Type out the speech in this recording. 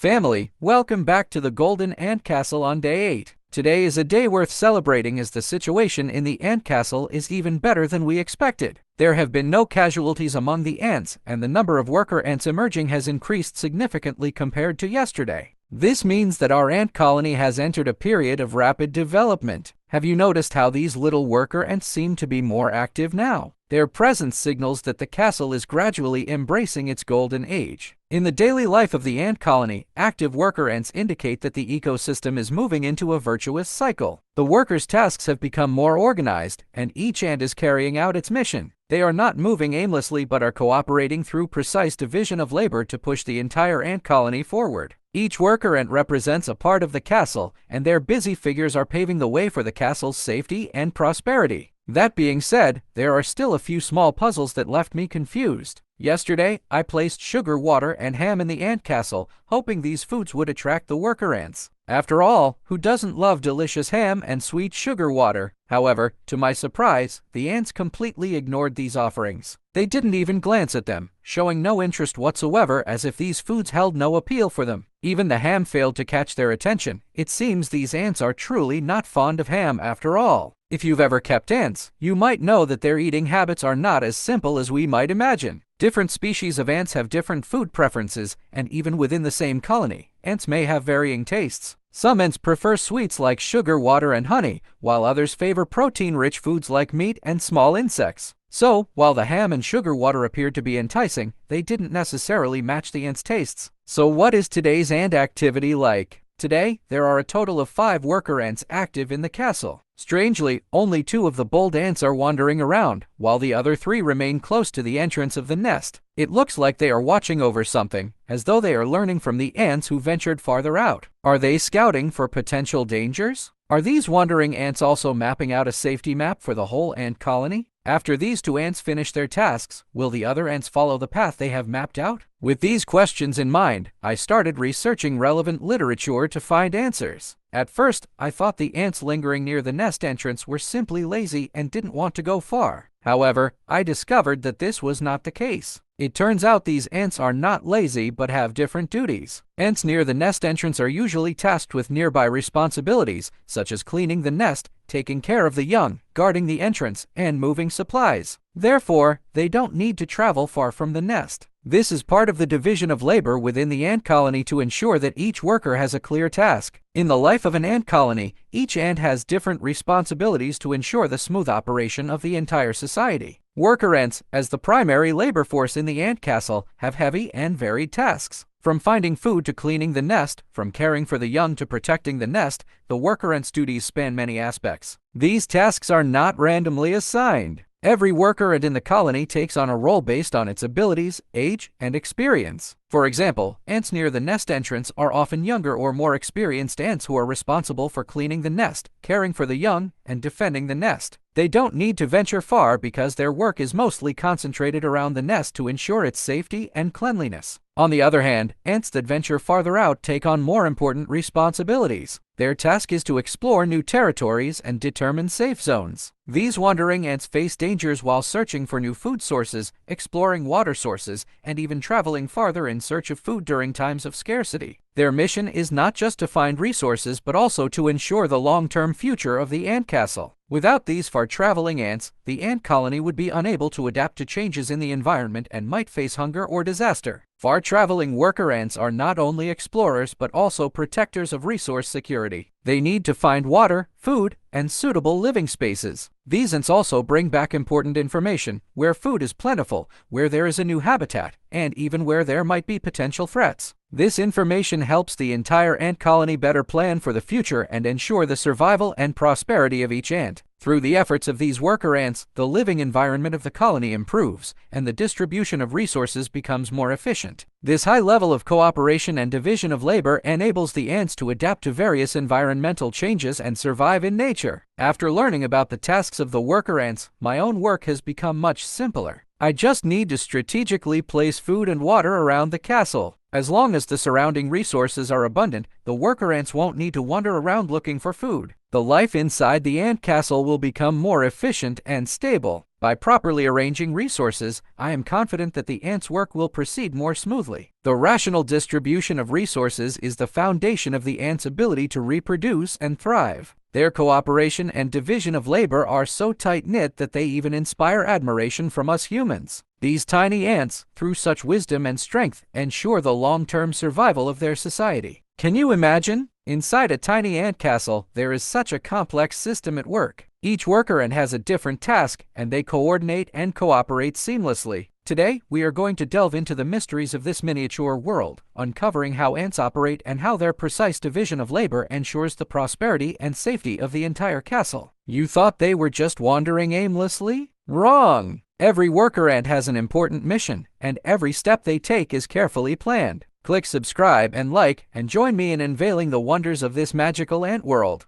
Family, welcome back to the Golden Ant Castle on day 8. Today is a day worth celebrating as the situation in the ant castle is even better than we expected. There have been no casualties among the ants, and the number of worker ants emerging has increased significantly compared to yesterday. This means that our ant colony has entered a period of rapid development. Have you noticed how these little worker ants seem to be more active now? Their presence signals that the castle is gradually embracing its golden age. In the daily life of the ant colony, active worker ants indicate that the ecosystem is moving into a virtuous cycle. The workers' tasks have become more organized, and each ant is carrying out its mission. They are not moving aimlessly but are cooperating through precise division of labor to push the entire ant colony forward. Each worker ant represents a part of the castle, and their busy figures are paving the way for the castle's safety and prosperity. That being said, there are still a few small puzzles that left me confused. Yesterday, I placed sugar, water, and ham in the ant castle, hoping these foods would attract the worker ants. After all, who doesn't love delicious ham and sweet sugar water? However, to my surprise, the ants completely ignored these offerings. They didn't even glance at them, showing no interest whatsoever, as if these foods held no appeal for them. Even the ham failed to catch their attention. It seems these ants are truly not fond of ham after all. If you've ever kept ants, you might know that their eating habits are not as simple as we might imagine. Different species of ants have different food preferences, and even within the same colony, ants may have varying tastes. Some ants prefer sweets like sugar, water, and honey, while others favor protein-rich foods like meat and small insects. So, while the ham and sugar water appeared to be enticing, they didn't necessarily match the ants' tastes. So what is today's ant activity like? Today, there are a total of 5 worker ants active in the castle. Strangely, only 2 of the bold ants are wandering around, while the other 3 remain close to the entrance of the nest. It looks like they are watching over something, as though they are learning from the ants who ventured farther out. Are they scouting for potential dangers? Are these wandering ants also mapping out a safety map for the whole ant colony? After these 2 ants finish their tasks, will the other ants follow the path they have mapped out? With these questions in mind, I started researching relevant literature to find answers. At first, I thought the ants lingering near the nest entrance were simply lazy and didn't want to go far. However, I discovered that this was not the case. It turns out these ants are not lazy but have different duties. Ants near the nest entrance are usually tasked with nearby responsibilities, such as cleaning the nest, taking care of the young, guarding the entrance, and moving supplies. Therefore, they don't need to travel far from the nest. This is part of the division of labor within the ant colony to ensure that each worker has a clear task. In the life of an ant colony, each ant has different responsibilities to ensure the smooth operation of the entire society. Worker ants, as the primary labor force in the ant castle, have heavy and varied tasks. From finding food to cleaning the nest, from caring for the young to protecting the nest, the worker ants' duties span many aspects. These tasks are not randomly assigned. Every worker ant in the colony takes on a role based on its abilities, age, and experience. For example, ants near the nest entrance are often younger or more experienced ants who are responsible for cleaning the nest, caring for the young, and defending the nest. They don't need to venture far because their work is mostly concentrated around the nest to ensure its safety and cleanliness. On the other hand, ants that venture farther out take on more important responsibilities. Their task is to explore new territories and determine safe zones. These wandering ants face dangers while searching for new food sources, exploring water sources, and even traveling farther in search of food during times of scarcity. Their mission is not just to find resources but also to ensure the long-term future of the ant castle. Without these far-traveling ants, the ant colony would be unable to adapt to changes in the environment and might face hunger or disaster. Far-traveling worker ants are not only explorers but also protectors of resource security. They need to find water, food, and suitable living spaces. These ants also bring back important information, where food is plentiful, where there is a new habitat, and even where there might be potential threats. This information helps the entire ant colony better plan for the future and ensure the survival and prosperity of each ant. Through the efforts of these worker ants, the living environment of the colony improves, and the distribution of resources becomes more efficient. This high level of cooperation and division of labor enables the ants to adapt to various environmental changes and survive in nature. After learning about the tasks of the worker ants, my own work has become much simpler. I just need to strategically place food and water around the castle. As long as the surrounding resources are abundant, the worker ants won't need to wander around looking for food. The life inside the ant castle will become more efficient and stable. By properly arranging resources, I am confident that the ants' work will proceed more smoothly. The rational distribution of resources is the foundation of the ants' ability to reproduce and thrive. Their cooperation and division of labor are so tight-knit that they even inspire admiration from us humans. These tiny ants, through such wisdom and strength, ensure the long-term survival of their society. Can you imagine? Inside a tiny ant castle, there is such a complex system at work. Each worker ant has a different task, and they coordinate and cooperate seamlessly. Today, we are going to delve into the mysteries of this miniature world, uncovering how ants operate and how their precise division of labor ensures the prosperity and safety of the entire castle. You thought they were just wandering aimlessly? Wrong! Every worker ant has an important mission, and every step they take is carefully planned. Click subscribe and like, and join me in unveiling the wonders of this magical ant world.